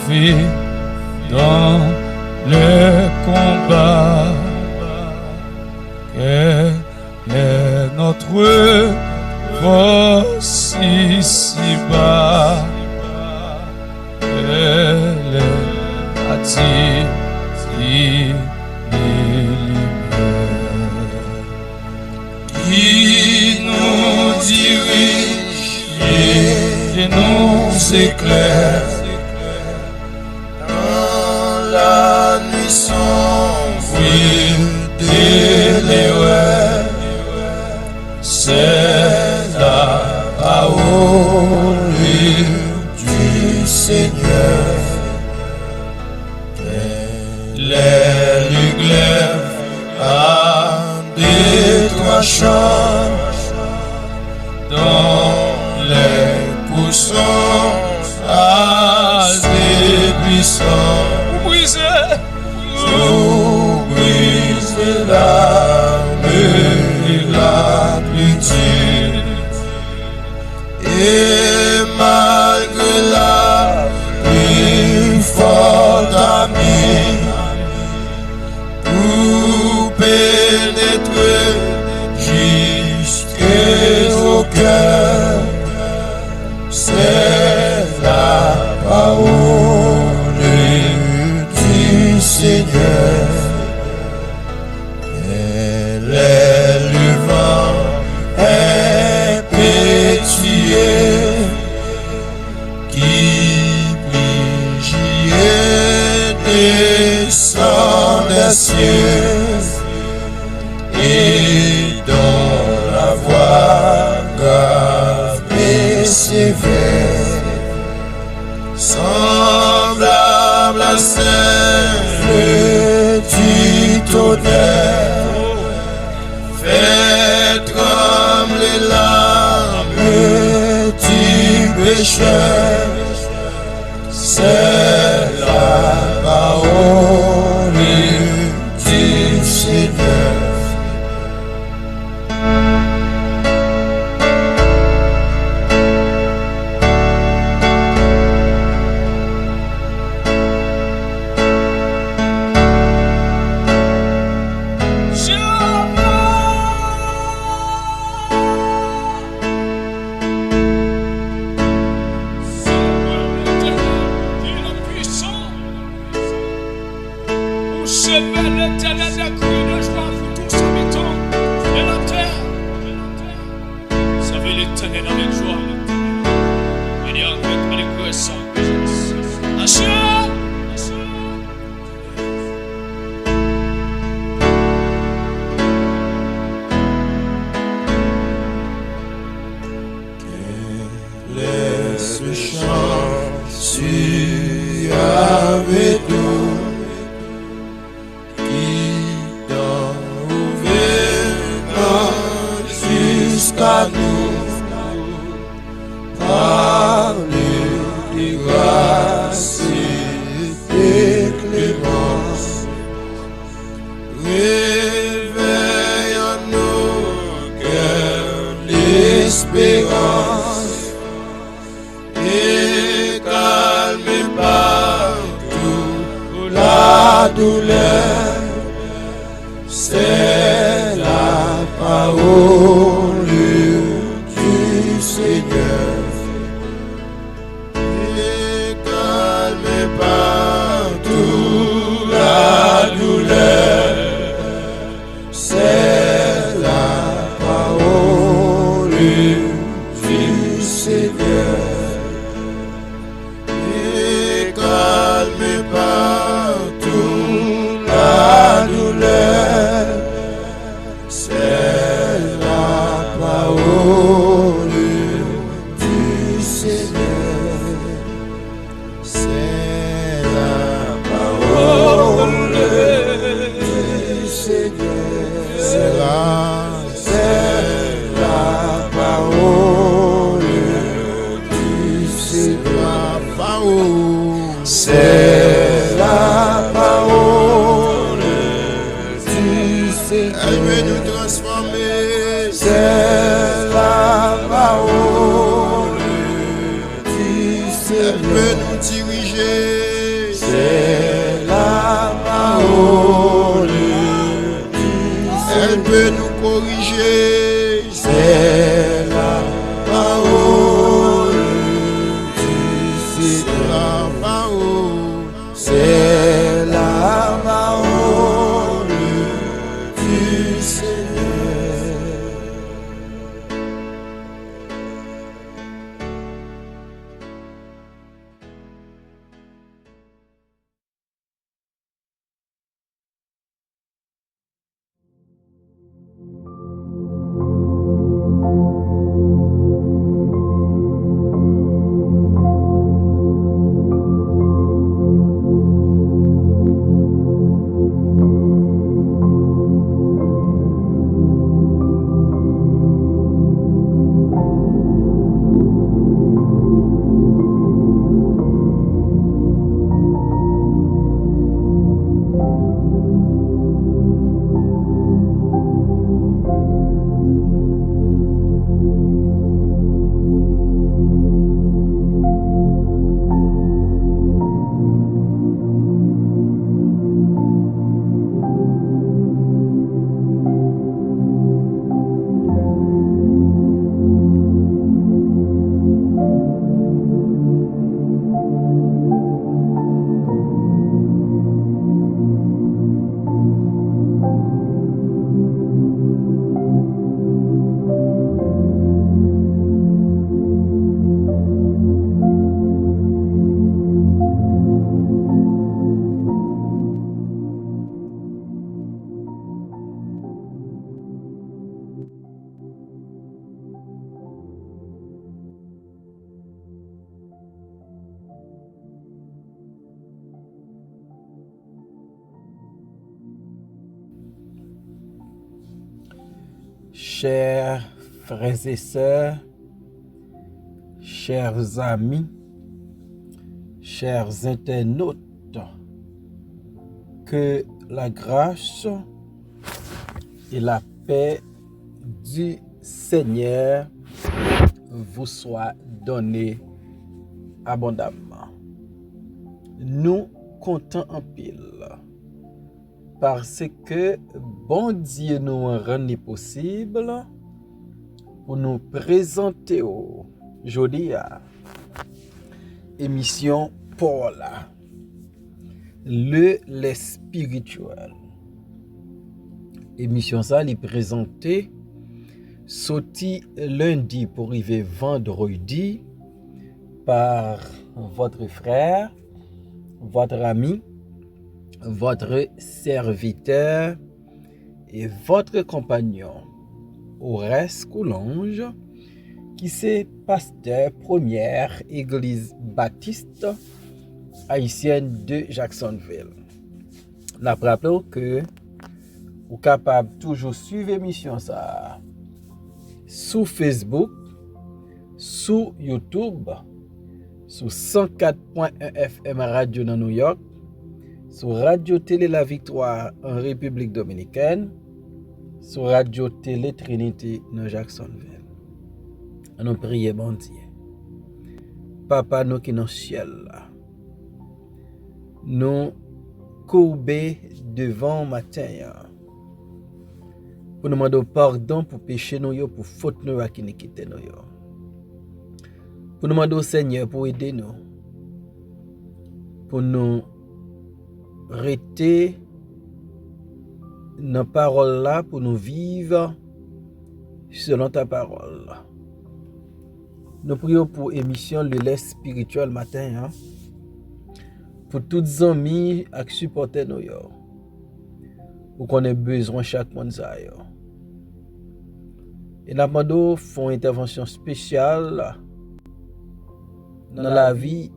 fait dans le combat. Quelle est notre force ici-bas? Elle est attire les lumières qui nous dirige et nous éclaire dans la nuit sombre de l'erreur. C'est la parole du Seigneur. Les glaives à des trois champs dans les poussons à des buissons. Vous brisez l'âme et la pitié, et malgré la plus forte amie, pour pénétrer jusqu'au cœur, c'est la parole du Seigneur. Elle est le vent impétueux qui brille et descend des cieux, et dans la voix grave et sévère, semblable à celle du tonnerre, fait trembler l'âme du pécheur. C'est la parole du Seigneur. Elle veut nous diriger. veut nous corriger. C'est la parole du Seigneur. C'est la parole du Seigneur. Chers frères et sœurs, chers amis, chers internautes, que la grâce et la paix du Seigneur vous soient données abondamment. Nous comptons en pile parce que bon Dieu nous rend possible pour nous présenter aujourd'hui à émission Paula, les spirituel. Émission ça est présentée sorti lundi pour arriver vendredi par votre frère, votre ami, votre serviteur et votre compagnon, Horace Coulonge, qui c'est pasteur première église baptiste haïtienne de Jacksonville. Nous rappelons que vous êtes capable toujours suivre l'émission ça sur Facebook, sur YouTube, sur 104.1 FM Radio dans New York, sur Radio Télé La Victoire en République Dominicaine, sur Radio Télé Trinité dans Jacksonville. Nous prions bon Dieu. Papa nous qui dans le ciel, nous courbés devant matin pour nous demander pardon pour péché nous, pour faute nous et iniquité nous. Pour nous demander au Seigneur pour aider nous, pour nous rester dans parole là, pour nous vivre selon ta parole. Nous prions pour émission Le lait spirituel matin, pour toutes les amis et supporters nous, pour qu'on ait besoin chaque monde ça. Et nous demandons font intervention spéciale dans la vie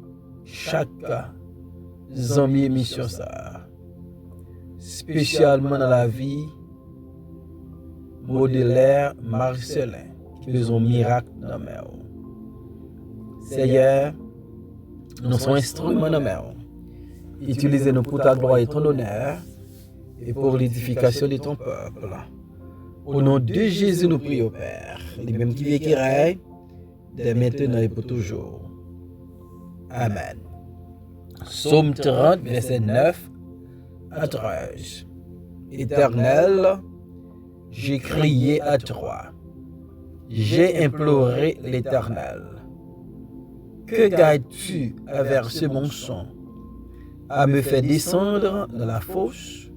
chaque ami émission ça, spécialement dans la vie modélaire Marcelin qui faisait un miracle dans la mer. Seigneur, nous sommes instruments dans la mer. Utilisez-nous pour ta gloire et ton honneur et pour l'édification de ton peuple. Au nom de Jésus, nous prions, Père, les mêmes qui vivent qui règnent, dès maintenant et pour toujours. Amen. Psaume 30, verset 9 à 13. Éternel, j'ai crié à toi. J'ai imploré l'Éternel. Que gagnes-tu à verser mon sang, à me faire descendre dans la fosse?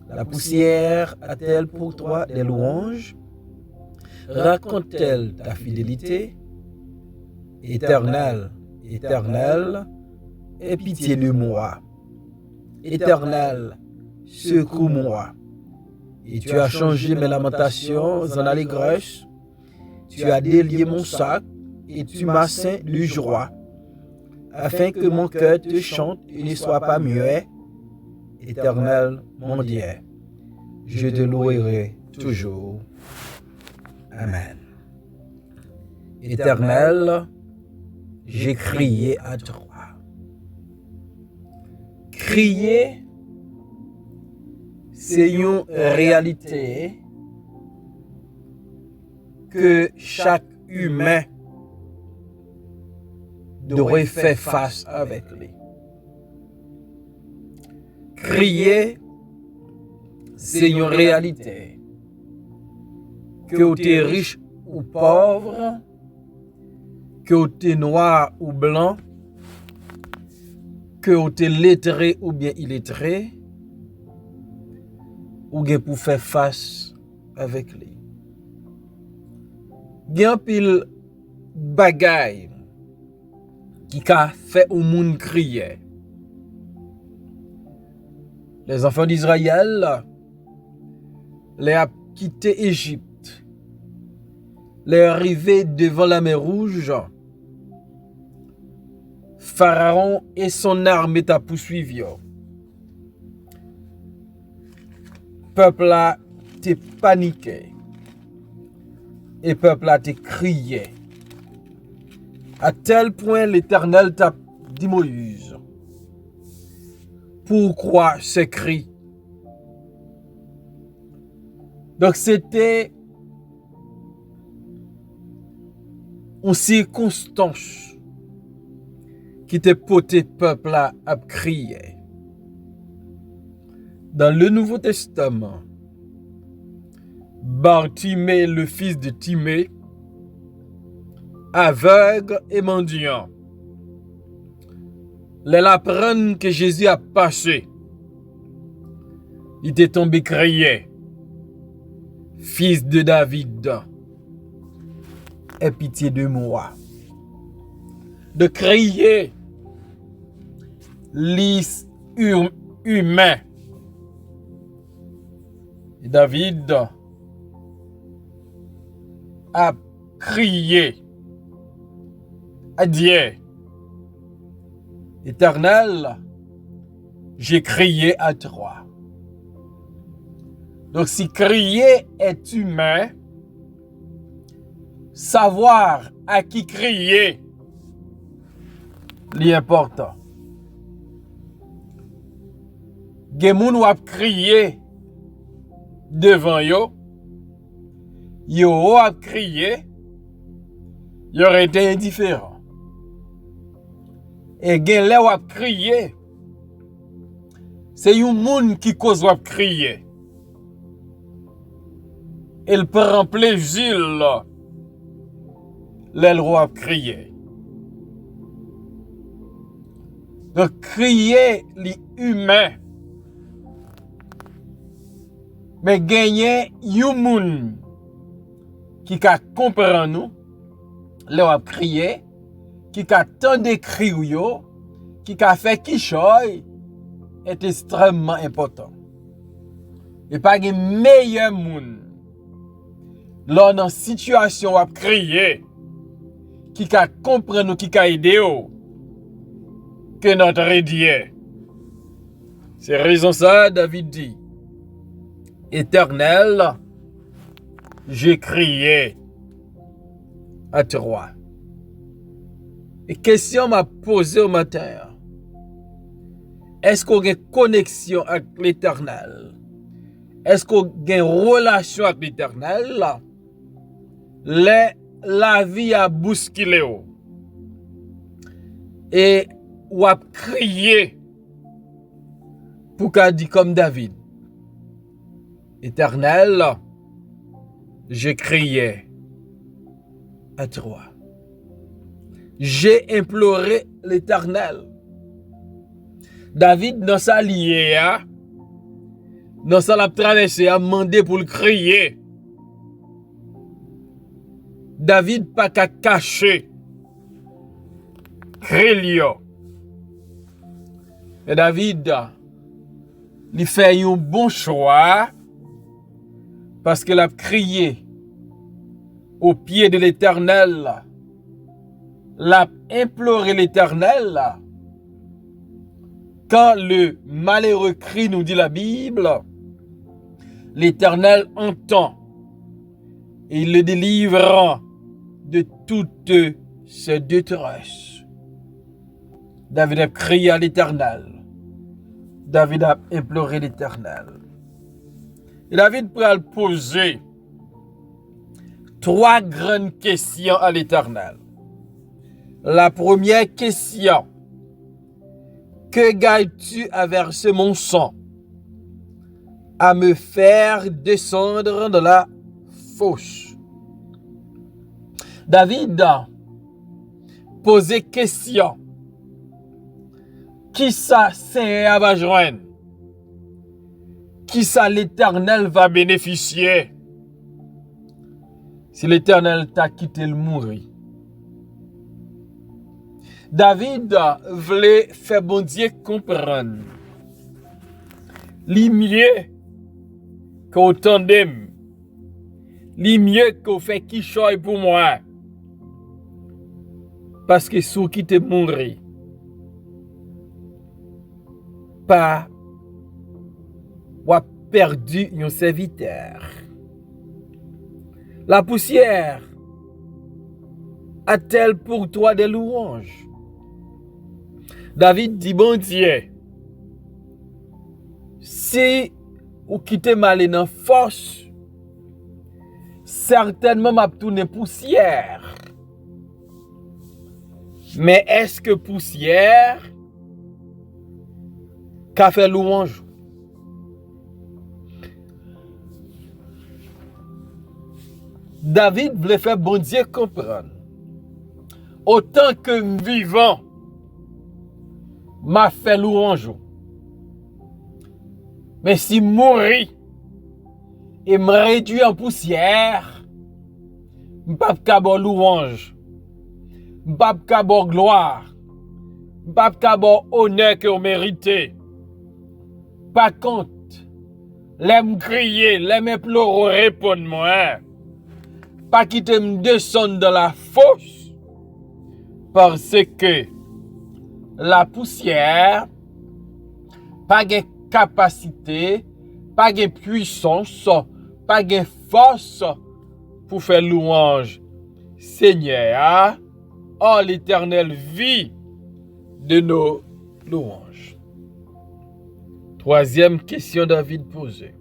La poussière a-t-elle pour toi des louanges? Raconte-t-elle ta fidélité? Éternel, Éternel, aie pitié de moi. Éternel, secours-moi. Et tu as changé mes lamentations en allégresse. Tu as délié mon sac et tu m'as ceint de joie, afin que mon cœur te chante et ne soit pas muet. Éternel, mon Dieu, je te louerai toujours. Amen. Éternel, j'ai crié à toi. Crier, c'est une réalité que chaque humain devrait faire face avec lui. Crier, c'est une réalité que tu es riche ou pauvre, que tu es noir ou blanc, que tu es lettré ou bien illettré, ou bien pour faire face avec lui. Il y a un pile bagay qui a fait au monde crier. Les enfants d'Israël les a quitté Égypte, les arrivés devant la mer Rouge. Pharaon et son armée t'a poursuivi. Peuple a été paniqué et peuple a été crié. À tel point l'Éternel t'a dit Moïse, pourquoi ces cris? Donc c'était une circonstance qui te poté peuple là à crier. Dans le Nouveau Testament, Bartimée, le fils de Timée, aveugle et mendiant, les apprennent que Jésus a passé. Il était tombé crié, fils de David, aie pitié de moi. De crier humain. Et David a crié à Dieu. Éternel, j'ai crié à toi. Donc si crier est humain, savoir à qui crier l'important. Gen moun wap crier devant yo, yo wap crier, yo aurait été indifférent. Et gen lè wap crier, c'est yon moun qui cause wap crier. Il prend plaisir là, lè wap crier. Donc crier li humain. Mais gagner yon moun qui ka comprend nous, le wap crier, qui ka tande cri yo, qui ka fait qui choy, est extrêmement important. Et pas gen meilleur moun lors dans situation wap crier, qui ka comprend nous, qui ka aider yo, que notre Dieu. C'est raison ça, David dit. Éternel, j'ai crié à toi. Et question m'a posée au matin. Est-ce qu'on a une connexion avec l'Éternel? Est-ce qu'on a une relation avec l'Éternel? La vie a bousculé. Et ou a crié pour qu'a dit comme David. Éternel, je criais à toi. J'ai imploré l'Éternel. David, dans sa liée, dans sa la traversée, a demandé pour le crier. David pas qu'à cacher. Crélio. Et David, il fait un bon choix parce qu'il a crié au pied de l'Éternel. L'a imploré l'Éternel. Quand le malheureux crie, nous dit la Bible, l'Éternel entend et il le délivrera de toute ses détresse. David a crié à l'Éternel. David a imploré l'Éternel. Et David peut poser 3 grandes questions à l'Éternel. La première question: que gagnes-tu à verser mon sang, à me faire descendre de la fosse? David a posé question: qui ça Seigneur va joindre? Qui ça l'Éternel va bénéficier? Si l'Éternel t'a quitté le mourir. David voulait faire bon Dieu comprendre. Li mieux qu'on tandem. Li mieux qu'on fait qui choisit pour moi. Parce que sous qui te mourir. Pas ou a perdu un serviteur. La poussière a-t-elle pour toi des louanges? David dit, bon Dieu, si ou quitte mal dans force, certainement m'a tourné poussière. Mais est-ce que poussière qu'a fait louange? David voulait faire bon Dieu comprendre. Autant que vivant, m'a fait louange. Mais si mourir et me réduire en poussière, m'pas qu'avoir louange, m'pas qu'avoir gloire, m'pas qu'avoir honneur que vous méritez. Par contre, l'aime crier, l'aime implorer, répondre-moi. Pas quitter me descendre dans la fosse parce que la poussière pas de capacité, pas de puissance, pas de force pour faire louange. Seigneur, oh l'Éternel vit de nos louanges. Troisième question David posée.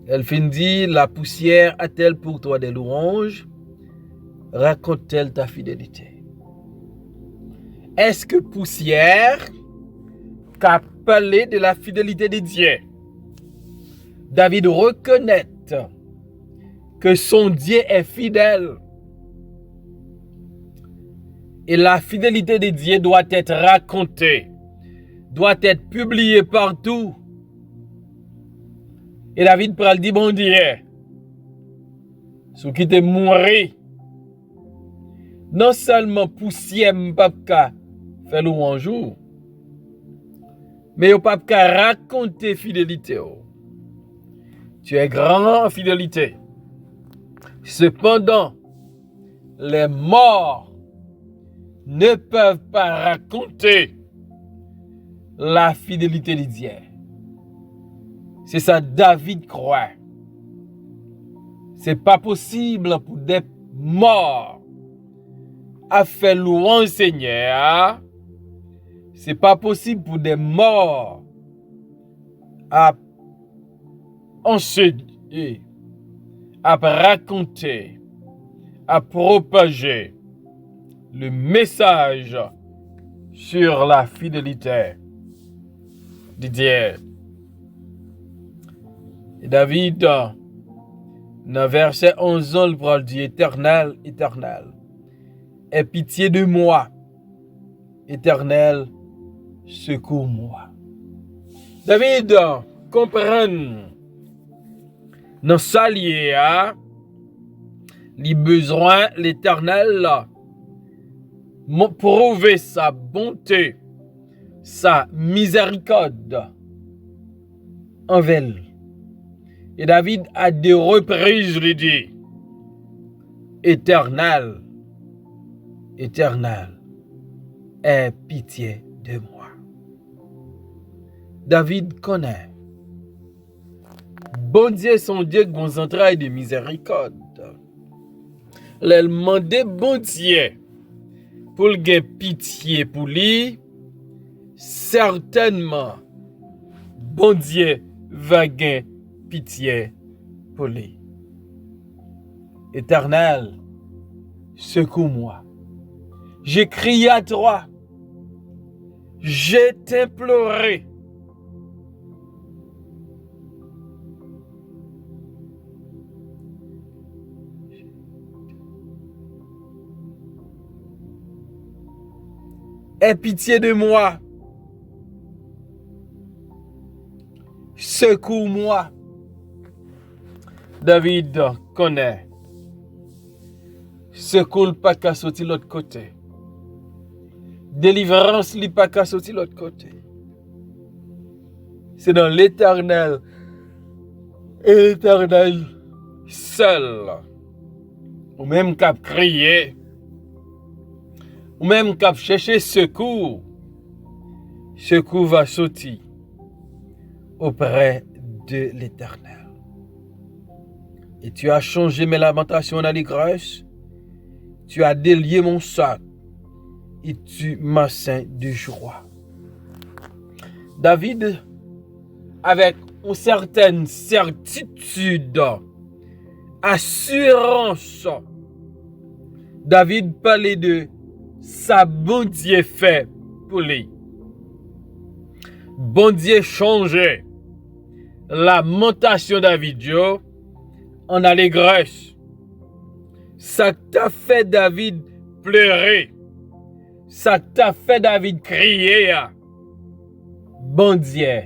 Elle dit, la poussière a-t-elle pour toi des louanges? Raconte-t-elle ta fidélité? Est-ce que poussière qu'a parlé de la fidélité de Dieu? David reconnaît que son Dieu est fidèle. Et la fidélité de Dieu doit être racontée, doit être publiée partout. Et David pral dit, bon Dieu, ce qui te mourir, non seulement poussière m'papka fait louange, mais au papka raconter fidélité. Tu es grand en fidélité. Cependant, les morts ne peuvent pas raconter la fidélité de Dieu. C'est ça David croit. C'est pas possible pour des morts à faire louange Seigneur. C'est pas possible pour des morts à enseigner, à raconter, à propager le message sur la fidélité de Dieu. Et David Dans verset 11, on parle du Éternel, Éternel. Aie pitié de moi. Éternel, secours-moi. David comprend dans sa lié, les besoins l'Éternel prouver sa bonté, sa miséricorde envers lui. Et David a des reprises lui dit, Éternel, Éternel, aie pitié de moi. David connaît. Bon Dieu, son Dieu, qu'on entrailles de miséricorde. Elle demandait bon Dieu pour le gagner pitié pour lui. Certainement, bon Dieu va gagner pitié pour lui. Éternel, secours-moi. J'ai crié à toi. J'ai t'imploré. Aie pitié de moi. Secours-moi. David connaît. Secours pas qu'à sortir l'autre côté. Délivrance li pas qu'à sortir l'autre côté. C'est dans l'Éternel. Et l'Éternel seul. Ou même qu'à crier. Ou même qu'à chercher secours. Secours va sortir auprès de l'Éternel. Et tu as changé mes lamentations en allégresse. Tu as délié mon sac. Et tu m'as ceint de joie. David, avec une certaine certitude, assurance, David parlait de sa bon Dieu fait pour lui. Bon Dieu changeait lamentation David en allégresse. Ça t'a fait David pleurer. Ça t'a fait David crier. Bon Dieu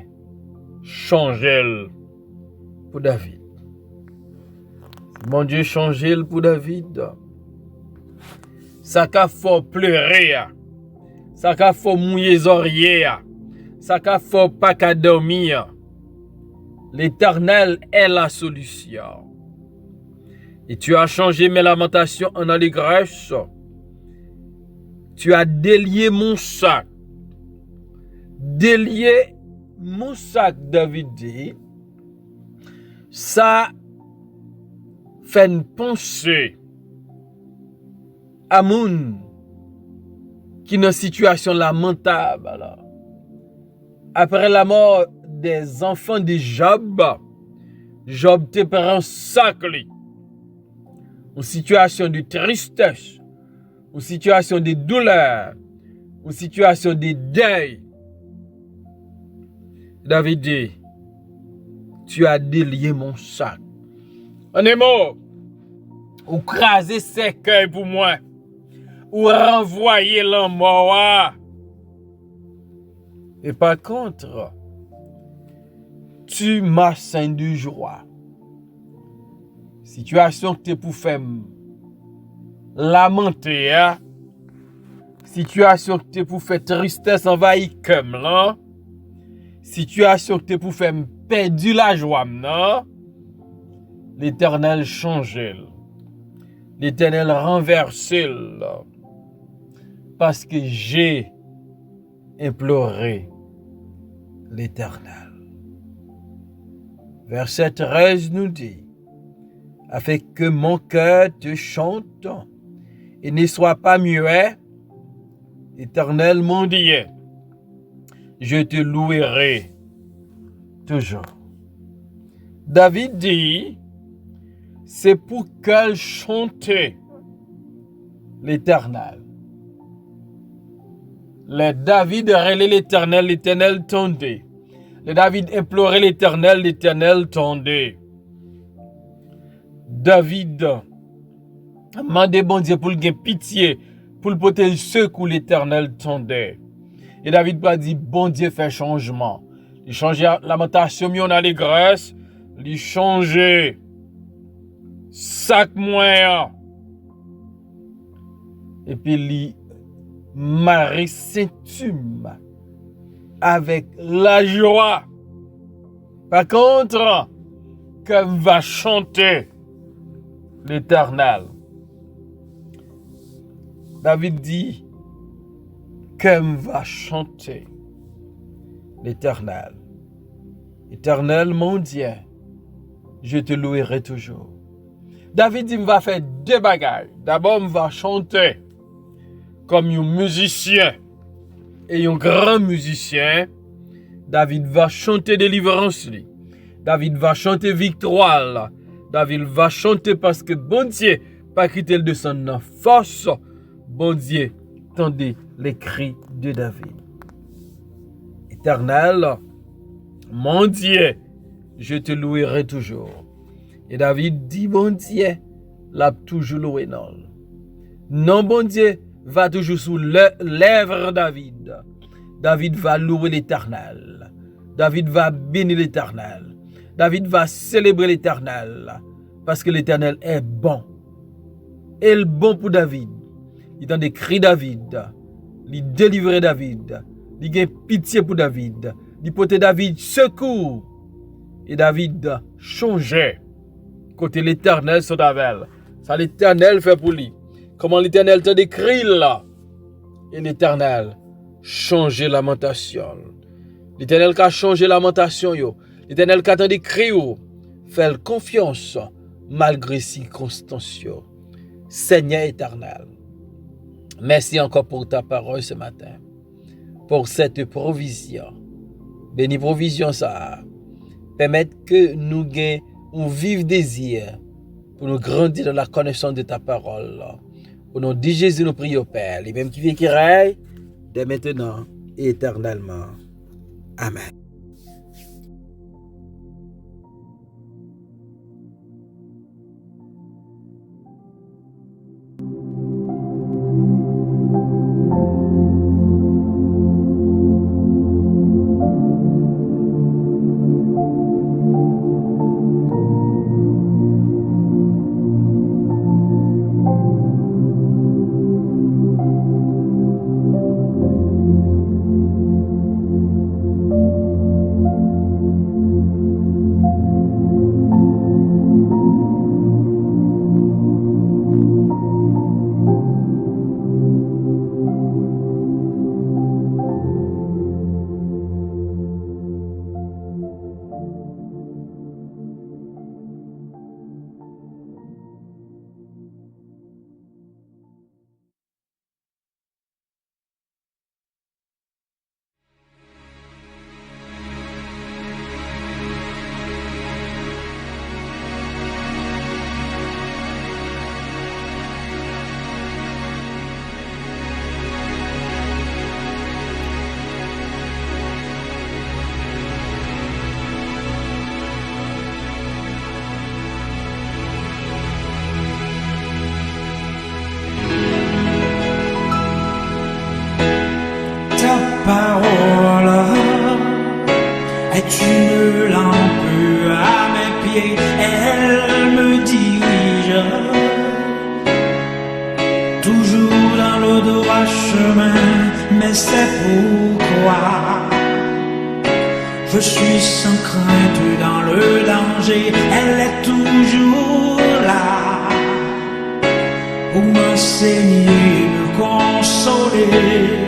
changeait pour David. Bon Dieu changeait pour David. Ça qu'a fait pleurer. Ça qu'a fait mouiller les oreillers. Ça qu'a fait pas qu'à dormir. L'Éternel est la solution. Et tu as changé mes lamentations en allégresse. Tu as délié mon sac. Délié mon sac, David dit. Ça fait une pensée à moun qui est dans une situation lamentable. Alors. Après la mort des enfants de Job, Job te prend un sac. Une situation de tristesse. Une situation de douleur, une situation de deuil. David dit, tu as délié mon sac. En un mot, ou craser ses cœurs pour moi, ou renvoyer l'en mort. Et par contre, tu m'as ceint de joie. Situation que tu pour faire lamenter, situation que tu pour faire tristesse envahir comme là, situation que tu pour faire perdre la joie, non? L'Éternel change, l'Éternel renverse, parce que j'ai imploré l'Éternel. Verset 13 nous dit, afin que mon cœur te chante et ne soit pas muet, Éternel mon Dieu, je te louerai toujours. David dit, c'est pour qu'elle chante l'Éternel. Le David relait l'Éternel, l'Éternel tendait. Le David implorait l'Éternel, l'Éternel tendait. David a demandé bon Dieu pour le gagner pitié, pour le porter le secours l'Éternel tendait. Et David a dit, bon Dieu fait changement. Il change la lamentation, mais on a l'allégresse. Il change sac moyen. Et puis il marie Saint-Hume avec la joie. Par contre, comme va chanter l'Éternel. David dit, comme va chanter l'Éternel. Éternel, mon Dieu, je te louerai toujours. David dit, va faire deux bagages. D'abord, on va chanter comme un musicien et un grand musicien. David va chanter délivrance. David va chanter victoire. David va chanter parce que bon Dieu, pas quitter de son force. Bon Dieu, tendez les cris de David. Éternel, mon Dieu, je te louerai toujours. Et David dit, bon Dieu, l'a toujours loué non. Non, bon Dieu, va toujours sous lèvres David. David va louer l'Éternel. David va bénir l'Éternel. David va célébrer l'Éternel. Parce que l'Éternel est bon. Et le bon pour David. Il a des cris David. Il délivre David. Il a pitié pour David. Il porte David secours. Et David changeait. Côté l'Éternel sur David. Ça l'Éternel fait pour lui. Comment l'Éternel te décrit là. Et l'Éternel changeait lamentation. L'Éternel qui a changé lamentation yo. L'Éternel qui a te décrit yo. Fait confiance malgré circonstances yo. Seigneur éternel. Merci encore pour ta parole ce matin. Pour cette provision. Béni provision ça. Permettre que nous gagnons un vif désir pour nous grandir dans la connaissance de ta parole. Au nom de Jésus, nous prions, Père. Les mêmes qui vivent qui règnent, dès maintenant et éternellement. Amen. Parole est une lampe à mes pieds, elle me dirige toujours dans le droit chemin, mais c'est pourquoi je suis sans crainte dans le danger, elle est toujours là pour m'enseigner, me consoler.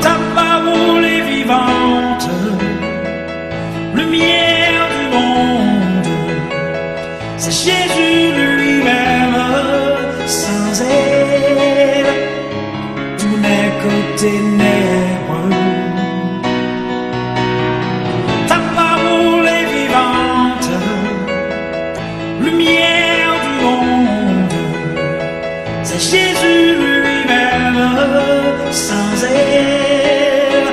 Ta parole est vivante, lumière du monde, c'est Jésus lui-même, sans elle, tout n'est que ténèbres. Ta parole est vivante, lumière du monde, c'est Jésus lui-même, sans elle,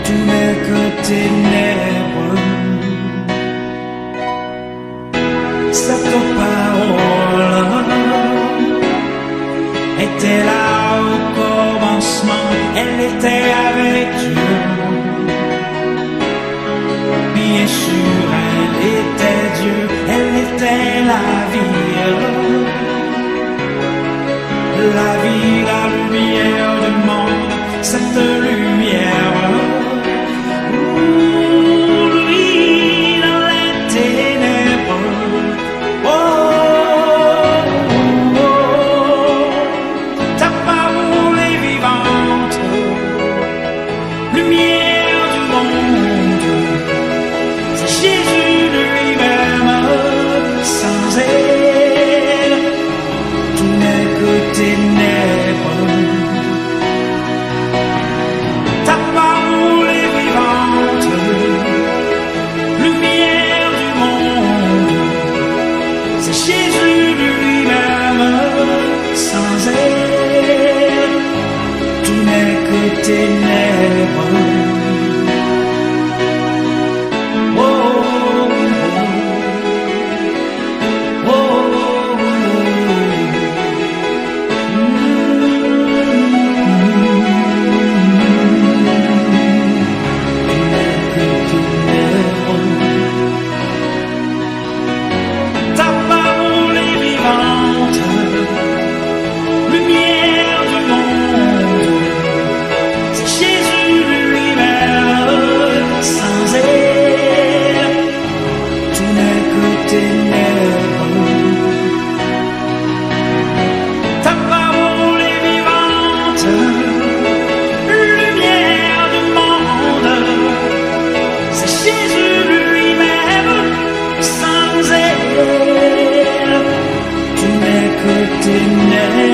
tout n'est que ténèbres. elle était avec Dieu. Bien sûr, elle était Dieu, elle était la vie, la lumière du monde, cette lumière. Lui dans les ténèbres. Ta parole est vivante, lumière du monde. C'est Jésus lui-même, sans elle, tout n'est que ténèbres. Ta parole est vivante, lumière du monde. C'est Jésus lui-même, sans elle, tout n'est que ténèbres. Ténèbres.